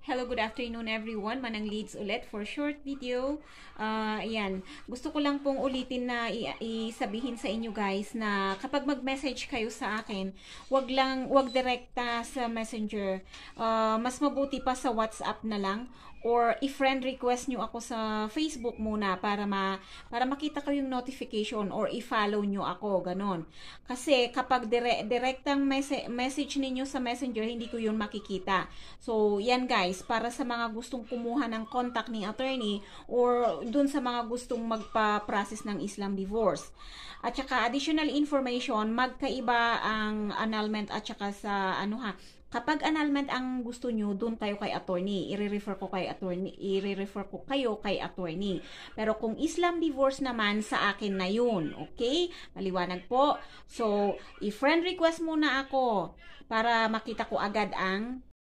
Hello, good afternoon everyone. Manang Leads ulit for short video. Ayan, gusto ko lang pong ulitin na isabihin sa inyo guys na kapag mag-message kayo sa akin, wag direkta sa Messenger. Mas mabuti pa sa WhatsApp na lang or i-friend request nyo ako sa Facebook muna para makita ko yung notification or i-follow nyo ako, ganon. Kasi kapag direktang message ninyo sa Messenger, hindi ko yun makikita. So, yan guys, para sa mga gustong kumuha ng contact ni attorney or dun sa mga gustong magpa-process ng Islam divorce. At saka additional information, magkaiba ang annulment at saka sa kapag annulment ang gusto nyo, doon tayo kay attorney. I-refer ko kayo kay attorney. Pero kung Islam divorce naman, sa akin na yun. Okay? Maliwanag po. So, i-friend request muna ako para makita ko agad ang